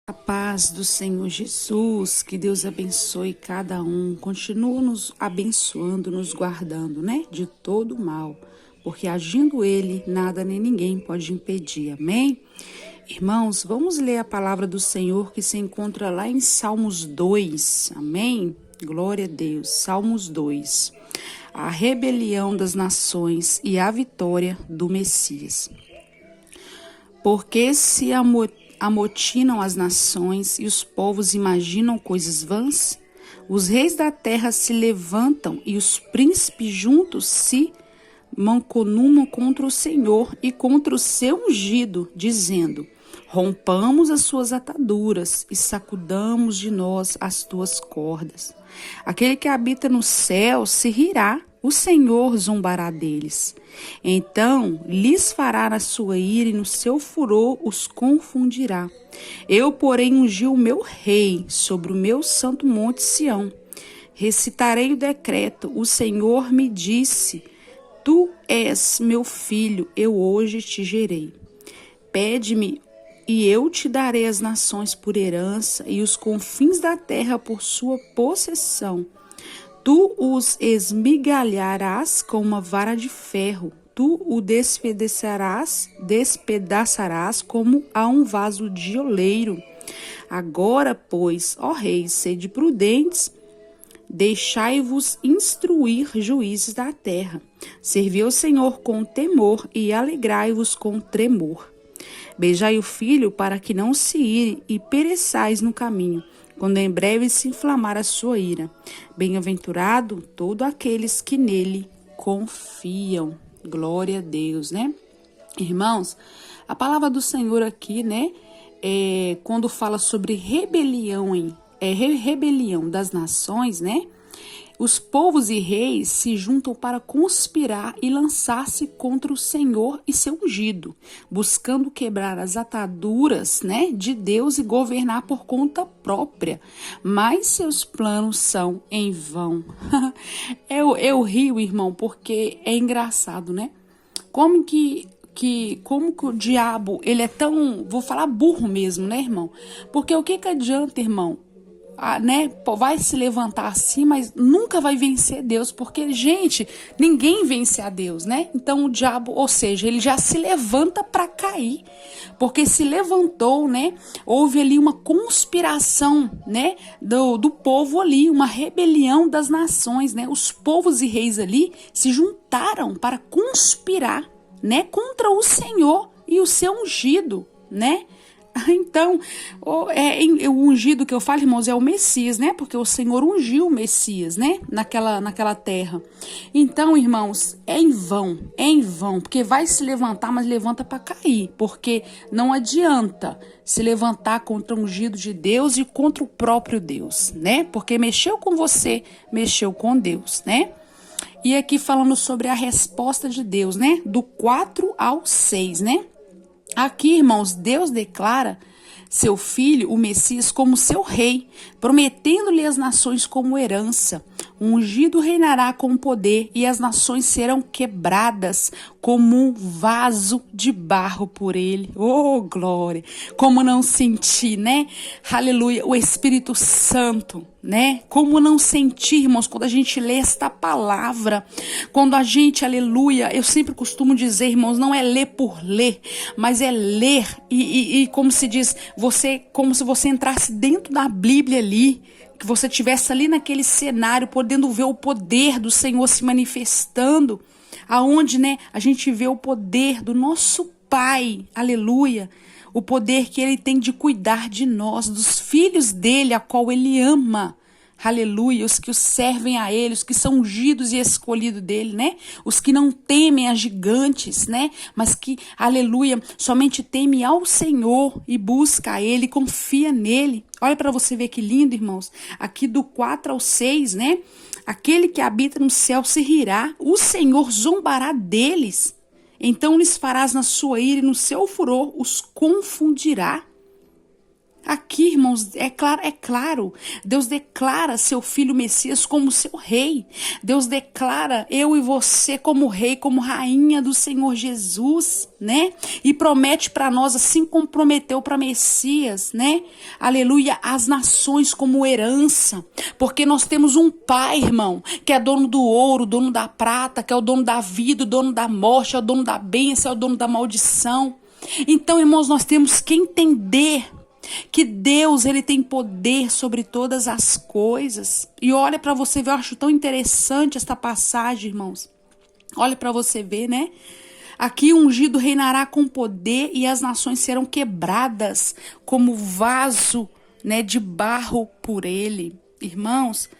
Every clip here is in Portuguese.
A paz do Senhor Jesus, que Deus abençoe cada um, continua nos abençoando, nos guardando, né, de todo mal, porque agindo Ele, nada nem ninguém pode impedir, amém? Irmãos, vamos ler a palavra do Senhor que se encontra lá em Salmos 2, amém? Glória a Deus, Salmos 2, a rebelião das nações e a vitória do Messias. Porque se amotinam as nações e os povos imaginam coisas vãs? Os reis da terra se levantam e os príncipes juntos se mancomunam contra o Senhor e contra o seu ungido, dizendo: rompamos as suas ataduras e sacudamos de nós as tuas cordas. Aquele que habita no céu se rirá, o Senhor zombará deles. Então lhes fará na sua ira e no seu furor os confundirá. Eu, porém, ungi o meu rei sobre o meu santo monte Sião. Recitarei o decreto. O Senhor me disse: tu és meu filho, eu hoje te gerei. Pede-me e eu te darei as nações por herança e os confins da terra por sua possessão. Tu os esmigalharás com uma vara de ferro, tu o despedaçarás como a um vaso de oleiro. Agora, pois, ó reis, sede prudentes, deixai-vos instruir juízes da terra. Servi ao Senhor com temor e alegrai-vos com tremor. Beijai o filho para que não se ire e pereçais no caminho, quando em breve se inflamar a sua ira. Bem-aventurado todos aqueles que nele confiam. Glória a Deus, né? Irmãos, a palavra do Senhor aqui, né, quando fala sobre rebelião das nações, né? Os povos e reis se juntam para conspirar e lançar-se contra o Senhor e seu ungido, buscando quebrar as ataduras, né, de Deus e governar por conta própria. Mas seus planos são em vão. Eu rio, irmão, porque é engraçado, né? Como que o diabo, ele é tão, vou falar burro mesmo, né, irmão? Porque o que adianta, irmão? Né, vai se levantar assim, mas nunca vai vencer Deus, porque, gente, ninguém vence a Deus, né? Então o diabo, ou seja, ele já se levanta para cair, porque se levantou, né? Houve ali uma conspiração, né, do povo ali, uma rebelião das nações, né? Os povos e reis ali se juntaram para conspirar, né, contra o Senhor e o seu ungido, né? Então, o ungido que eu falo, irmãos, é o Messias, né? Porque o Senhor ungiu o Messias, né? Naquela terra. Então, irmãos, é em vão, porque vai se levantar, mas levanta para cair, porque não adianta se levantar contra o ungido de Deus e contra o próprio Deus, né? Porque mexeu com você, mexeu com Deus, né? E aqui falando sobre a resposta de Deus, né? Do 4 ao 6, né? Aqui, irmãos, Deus declara seu filho, o Messias, como seu rei, prometendo-lhe as nações como herança. O ungido reinará com poder e as nações serão quebradas como um vaso de barro por ele. Oh, glória! Como não sentir, né? Aleluia! O Espírito Santo, né? Como não sentir, irmãos, quando a gente lê esta palavra, quando a gente, aleluia, eu sempre costumo dizer, irmãos, não é ler por ler, mas é ler e como se diz, como se você entrasse dentro da Bíblia ali, que você estivesse ali naquele cenário, podendo ver o poder do Senhor se manifestando, aonde, né, a gente vê o poder do nosso Pai, aleluia, o poder que Ele tem de cuidar de nós, dos filhos dEle, a qual Ele ama, aleluia, os que os servem a Ele, os que são ungidos e escolhidos dEle, né, os que não temem a gigantes, né, mas que, aleluia, somente temem ao Senhor e busca a Ele, confia nele. Olha para você ver que lindo, irmãos, aqui do 4 ao 6, né, aquele que habita no céu se rirá, o Senhor zombará deles, então lhes farás na sua ira e no seu furor os confundirá. Aqui, irmãos, é claro, Deus declara seu filho Messias como seu rei. Deus declara eu e você como rei, como rainha do Senhor Jesus, né? E promete para nós, assim como prometeu para Messias, né? Aleluia, as nações como herança, porque nós temos um pai, irmão, que é dono do ouro, dono da prata, que é o dono da vida, o dono da morte, é o dono da bênção, é o dono da maldição. Então, irmãos, nós temos que entender que Deus, ele tem poder sobre todas as coisas. E olha para você ver, eu acho tão interessante esta passagem, irmãos. Olha para você ver, né? Aqui o ungido reinará com poder e as nações serão quebradas como vaso, né, de barro por ele. Irmãos,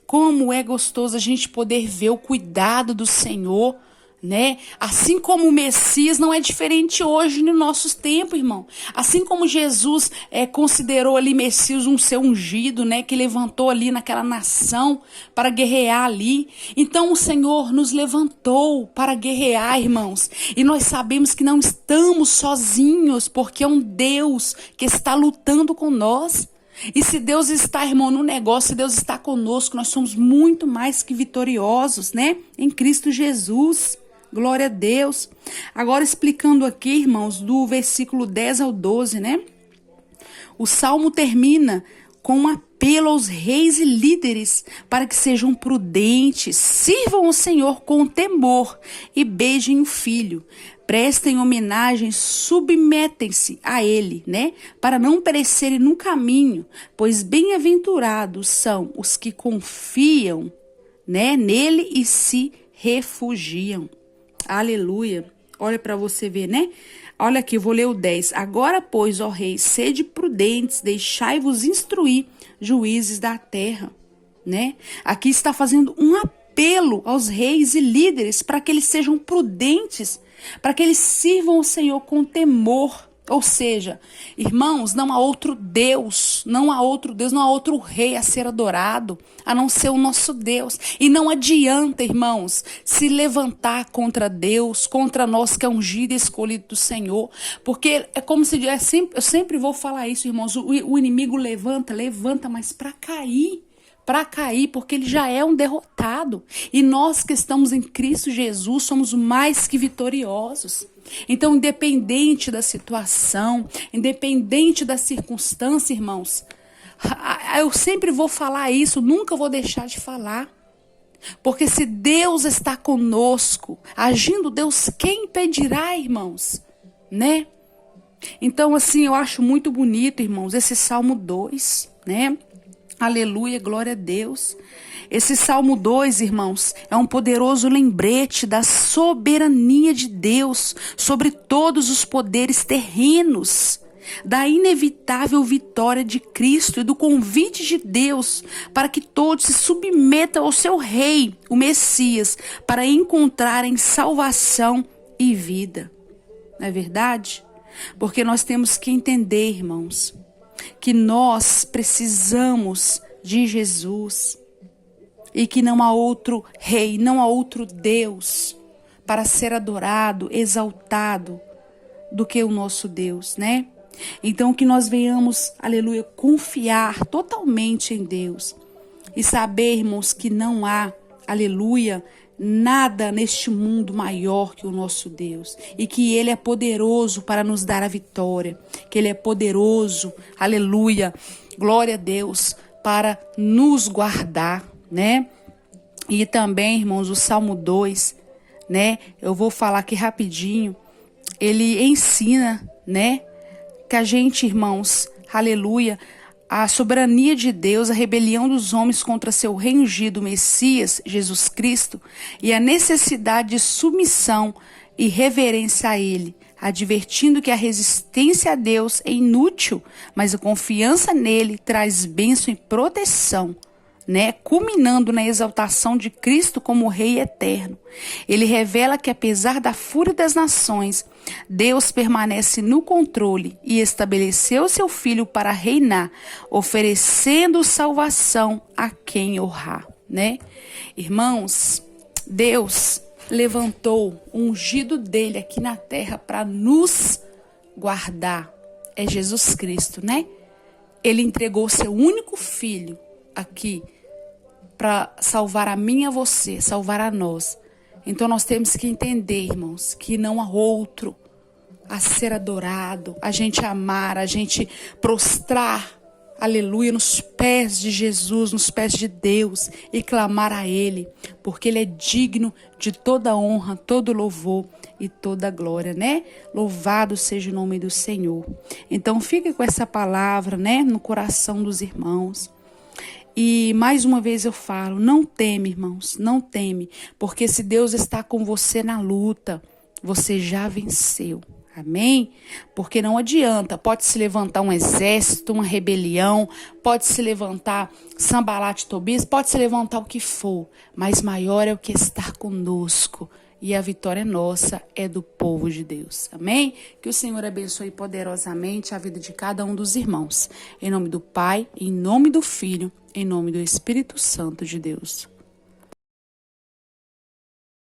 como é gostoso a gente poder ver o cuidado do Senhor, né? Assim como o Messias não é diferente hoje no nossos tempos, irmão. Assim como Jesus considerou ali Messias um seu ungido, né? Que levantou ali naquela nação para guerrear ali. Então o Senhor nos levantou para guerrear, irmãos. E nós sabemos que não estamos sozinhos, porque é um Deus que está lutando com nós. E se Deus está, irmão, no negócio, se Deus está conosco, nós somos muito mais que vitoriosos, né? Em Cristo Jesus. Glória a Deus. Agora explicando aqui, irmãos, do versículo 10 ao 12, né? O salmo termina com um apelo aos reis e líderes para que sejam prudentes, sirvam o Senhor com temor e beijem o filho. Prestem homenagem, submetem-se a ele, né? Para não perecerem no caminho, pois bem-aventurados são os que confiam, né, nele e se refugiam. Aleluia. Olha para você ver, né? Olha aqui, vou ler o 10. Agora, pois, ó reis, sede prudentes, deixai-vos instruir, juízes da terra, né? Aqui está fazendo um apelo aos reis e líderes para que eles sejam prudentes, para que eles sirvam o Senhor com temor. Ou seja, irmãos, não há outro Deus, não há outro rei a ser adorado, a não ser o nosso Deus. E não adianta, irmãos, se levantar contra Deus, contra nós que é ungido e escolhido do Senhor, porque é como se eu sempre vou falar isso, irmãos, o inimigo levanta, mas para cair, porque ele já é um derrotado. E nós que estamos em Cristo Jesus somos mais que vitoriosos. Então, independente da situação, independente da circunstância, irmãos, eu sempre vou falar isso, nunca vou deixar de falar. Porque se Deus está conosco, agindo Deus, quem impedirá, irmãos? Né? Então, assim, eu acho muito bonito, irmãos, esse Salmo 2, né? Aleluia, glória a Deus. Esse Salmo 2, irmãos, é um poderoso lembrete da soberania de Deus sobre todos os poderes terrenos, da inevitável vitória de Cristo e do convite de Deus para que todos se submetam ao seu Rei, o Messias, para encontrarem salvação e vida. Não é verdade? Porque nós temos que entender, irmãos, que nós precisamos de Jesus e que não há outro rei, não há outro Deus para ser adorado, exaltado do que o nosso Deus, né? Então que nós venhamos, aleluia, confiar totalmente em Deus e sabermos que não há, aleluia, nada neste mundo maior que o nosso Deus e que Ele é poderoso para nos dar a vitória, que Ele é poderoso, aleluia, glória a Deus, para nos guardar, né? E também, irmãos, o Salmo 2, né? Eu vou falar aqui rapidinho, ele ensina, né? Que a gente, irmãos, aleluia, a soberania de Deus, a rebelião dos homens contra seu rei ungido, Messias, Jesus Cristo, e a necessidade de submissão e reverência a Ele, advertindo que a resistência a Deus é inútil, mas a confiança nele traz bênção e proteção, né? Culminando na exaltação de Cristo como Rei eterno. Ele revela que apesar da fúria das nações, Deus permanece no controle e estabeleceu seu Filho para reinar, oferecendo salvação a quem honrar, né? Irmãos, Deus levantou o ungido dele aqui na terra para nos guardar. É Jesus Cristo, né? Ele entregou seu único filho aqui para salvar a mim e a você, salvar a nós. Então nós temos que entender, irmãos, que não há outro a ser adorado, a gente amar, a gente prostrar, aleluia, nos pés de Jesus, nos pés de Deus e clamar a Ele, porque Ele é digno de toda honra, todo louvor e toda glória, né? Louvado seja o nome do Senhor. Então fique com essa palavra, né, no coração dos irmãos. E mais uma vez eu falo, não teme, irmãos, não teme, porque se Deus está com você na luta, você já venceu. Amém? Porque não adianta, pode se levantar um exército, uma rebelião, pode se levantar Sanbalat e Tobias, pode se levantar o que for, mas maior é o que está conosco. E a vitória nossa é do povo de Deus. Amém? Que o Senhor abençoe poderosamente a vida de cada um dos irmãos. Em nome do Pai, em nome do Filho, em nome do Espírito Santo de Deus.